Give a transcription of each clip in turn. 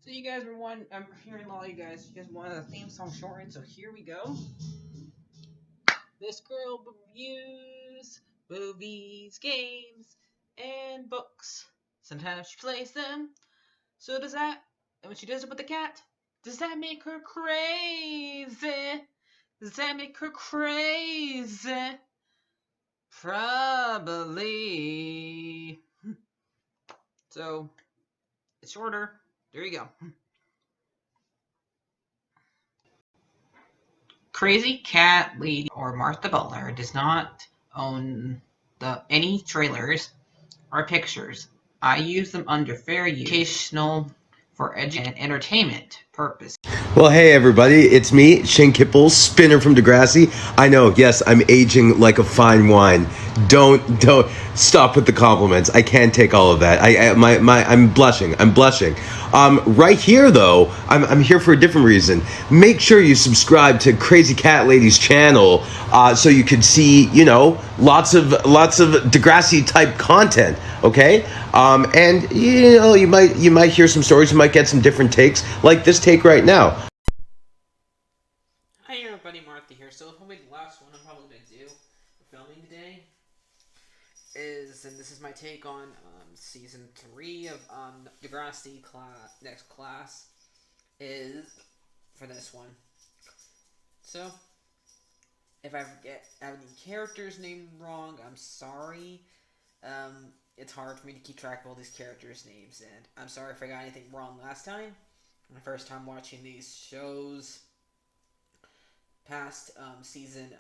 So you guys were I'm hearing a lot of you guys wanted a theme song shortened, so here we go. This girl reviews movies, games, and books. Sometimes she plays them. So does that, and when she does it with the cat, does that make her crazy? Does that make her crazy? Probably. So, it's shorter. There you go. Crazycatlady or Martha Butler does not own any trailers or pictures. I use them under fair use, educational, for education and entertainment purpose. Well, hey everybody, it's me, Shane Kippel, spinner from Degrassi. I know, yes, I'm aging like a fine wine. Don't stop with the compliments. I can't take all of that. I'm blushing. I'm blushing. Right here though, I'm here for a different reason. Make sure you subscribe to Crazycatlady's channel, so you can see, lots of Degrassi type content. Okay, and you might hear some stories. You might get some different takes, like this take right now. Hi everybody, Martha here. So probably the last one I'm probably going to do for filming today and this is my take on season 3 of Degrassi next class is for this one. So, if I forget any characters named wrong, I'm sorry. It's hard for me to keep track of all these characters' names, and I'm sorry if I got anything wrong last time. My first time watching these shows past season.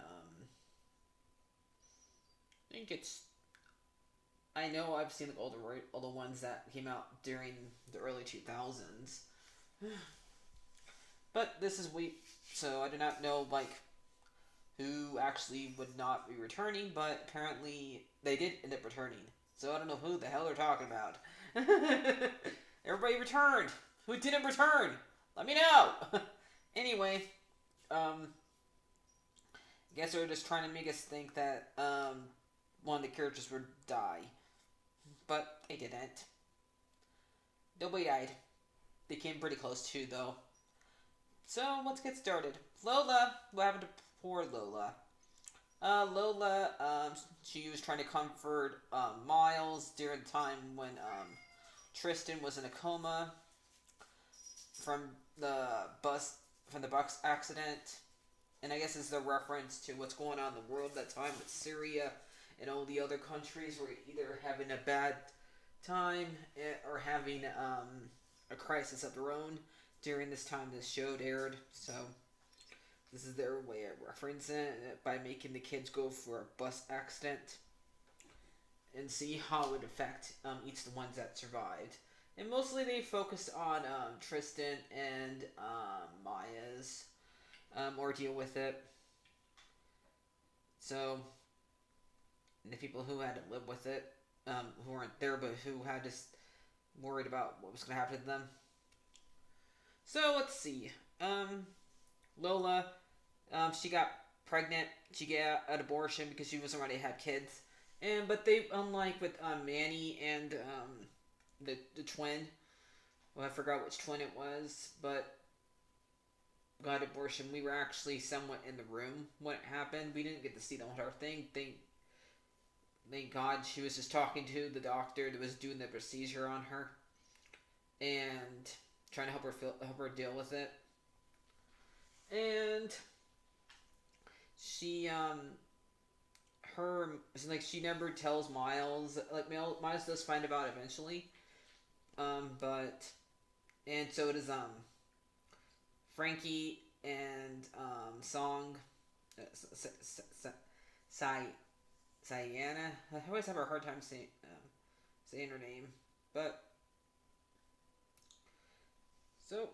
I know I've seen like all the ones that came out during the early 2000s, but this is so I do not know who actually would not be returning, but apparently they did end up returning. So I don't know who the hell they're talking about. Everybody returned. Who didn't return? Let me know. Anyway, I guess they're just trying to make us think that one of the characters would die, but they didn't. Nobody died. They came pretty close too, though. So let's get started. Lola. What happened to poor Lola? Lola, she was trying to comfort Miles during the time when Tristan was in a coma from the bus accident, and I guess it's a reference to what's going on in the world at that time with Syria and all the other countries were either having a bad time or having a crisis of their own during this time this show aired. So this is their way of referencing it by making the kids go for a bus accident and see how it would affect each of the ones that survived. And mostly they focused on Tristan and Maya's ordeal with it. So the people who had to live with it, who weren't there but who had just worried about what was going to happen to them. So let's see. Lola, she got pregnant. She got an abortion because she wasn't ready to have kids. But they, unlike with Manny and the twin, well, I forgot which twin it was, but got abortion. We were actually somewhat in the room when it happened. We didn't get to see the entire thing. Thank God she was just talking to the doctor that was doing the procedure on her and trying to help her deal with it. And she she never tells Miles. Miles does find out eventually. But and so does Frankie and Song, Sienna. I always have a hard time saying her name, but so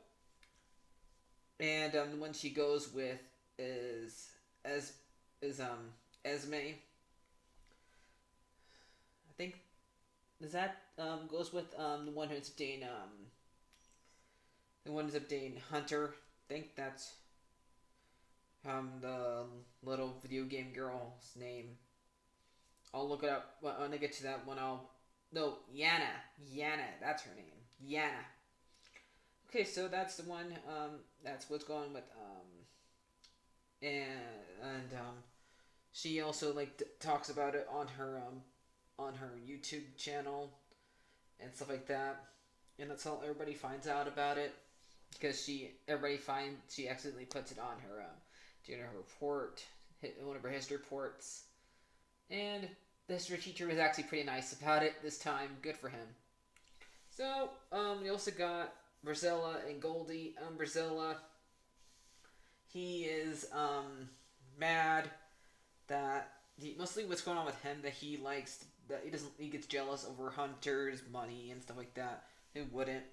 and the one she goes with is Esme. I think does that goes with the one who's dating Hunter. I think that's the little video game girl's name. I'll look it up when I get to that one. No, Yana. Yana, that's her name. Yana. Okay, so that's the one. That's what's going with and she also like talks about it on her YouTube channel and stuff like that, and that's how everybody finds out about it because she accidentally puts it on her doing her report, one of her history reports, and the history teacher was actually pretty nice about it this time. Good for him. So we also got Brazilla and Goldie. Brazilla, he is mad that mostly what's going on with him that he likes that he gets jealous over Hunter's money and stuff like that. Who wouldn't?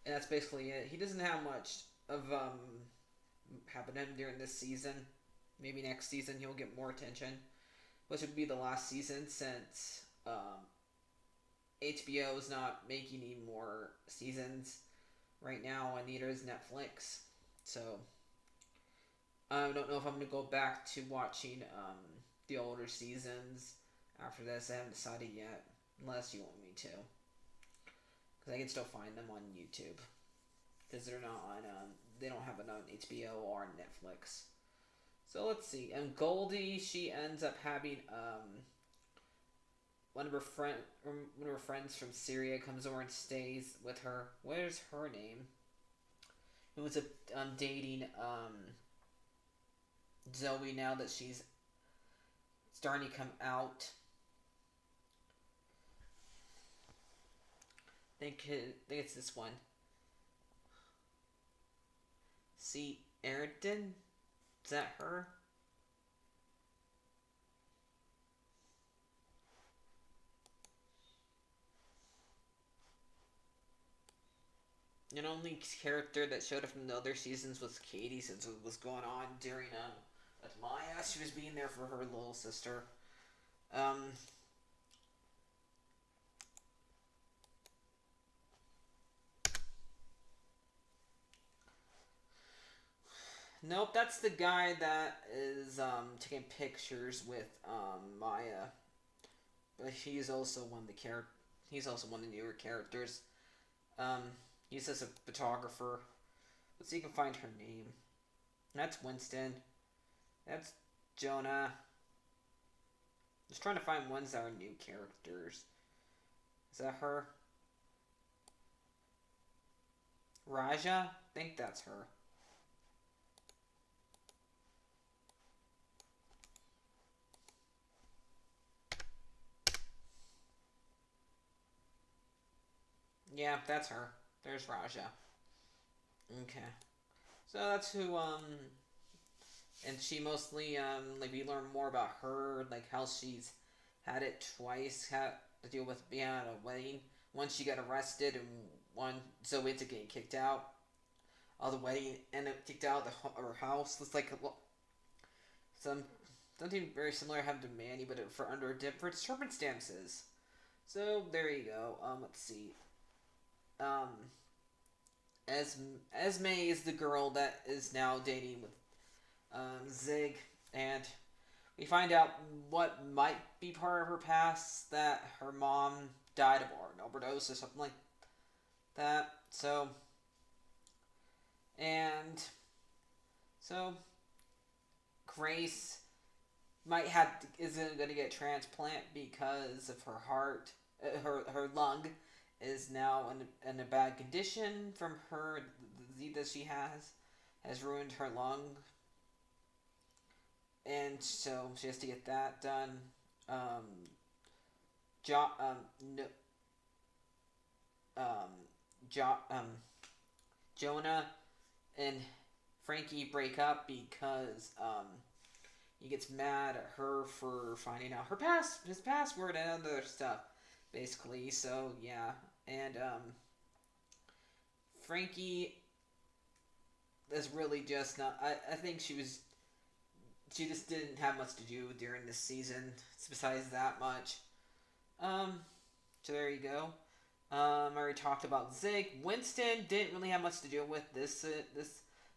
And that's basically it. He doesn't have much of happen to him during this season. Maybe next season he'll get more attention, which would be the last season since HBO is not making any more seasons right now, and neither is Netflix. So I don't know if I'm gonna go back to watching the older seasons after this. I haven't decided yet, unless you want me to, because I can still find them on YouTube because they're not on. They don't have it on HBO or Netflix. So let's see. And Goldie, she ends up having one of her friends from Syria comes over and stays with her. Where's her name? Who was dating Zoe now that she's starting to come out. I think it's this one. See, Aridin? Is that her? An only character that showed up from the other seasons was Katie, since what was going on during with Maya. She was being there for her little sister. Um, nope, that's the guy that is taking pictures with Maya. But he's also one of the He's also one of the newer characters. Um, he's just a photographer. Let's see if you can find her name. That's Winston. That's Jonah. Just trying to find ones that are new characters. Is that her? Raja? I think that's her. Yeah, that's her. There's Raja. Okay. So that's who, and she mostly, like, we learn more about her, like, how she's had it twice, had to deal with being at a wedding. Once she got arrested, and one, Zoe ended up getting kicked out of the wedding, and kicked out of her house. It's like, some, something very similar happened to Manny, but for under different circumstances. So, there you go. Let's see. Um, Esme is the girl that is now dating with Zig, and we find out what might be part of her past, that her mom died of an overdose or something like that. And so Grace isn't going to get a transplant because of her heart, her lung is now in a bad condition from her the disease that she has ruined her lung, and so she has to get that done. Um, jo- no, um, jo- Jonah and Frankie break up because he gets mad at her for finding out his password and other stuff, basically. So yeah, and Frankie is really just not. I think she just didn't have much to do during this season besides that much. Um, so there you go. I already talked about Zig. Winston didn't really have much to do with this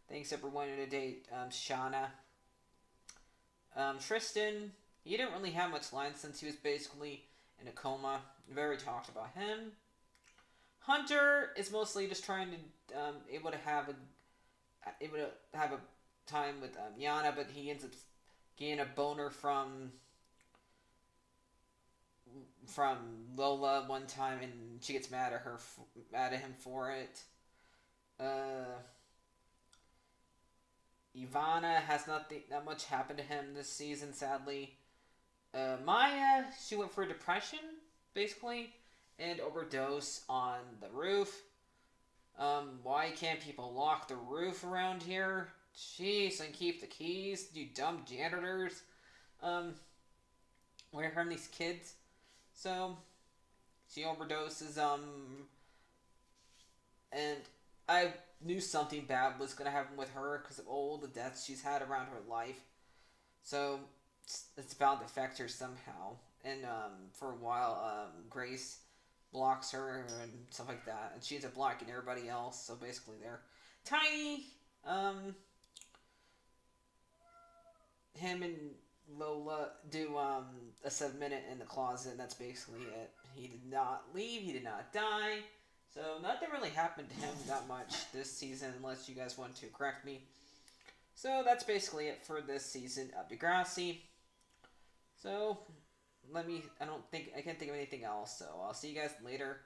thing except for wanting to date Shauna. Tristan, he didn't really have much lines since he was basically in a coma. We've already talked about him. Hunter is mostly just trying to able to have a time with Yana, but he ends up getting a boner from Lola one time, and she gets mad at him for it. Uh, Ivana has not much happened to him this season, sadly. Maya, she went for depression, basically, and overdose on the roof. Why can't people lock the roof around here? Jeez, and keep the keys, you dumb janitors. Um, where from these kids? So, she overdoses, and I knew something bad was gonna happen with her because of all the deaths she's had around her life. So, it's bound to affect her somehow. And, for a while, Grace blocks her and stuff like that, and she ends up blocking everybody else. So basically, they're tiny. Him and Lola do a 7 minute in the closet, and that's basically it. He did not leave. He did not die. So nothing really happened to him that much this season, unless you guys want to correct me. So that's basically it for this season of Degrassi. So I can't think of anything else. So I'll see you guys later.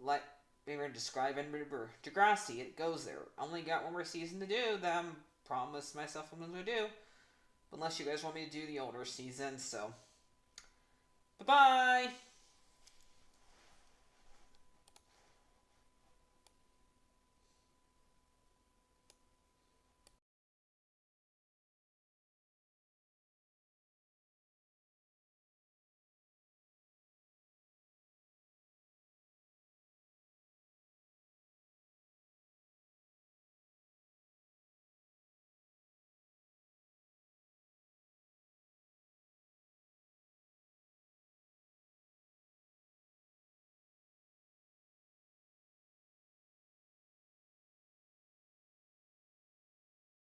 Like, maybe describe and remember Degrassi. It goes there. I only got one more season to do that I'm promised myself I'm going to do. Unless you guys want me to do the older season. So, bye bye.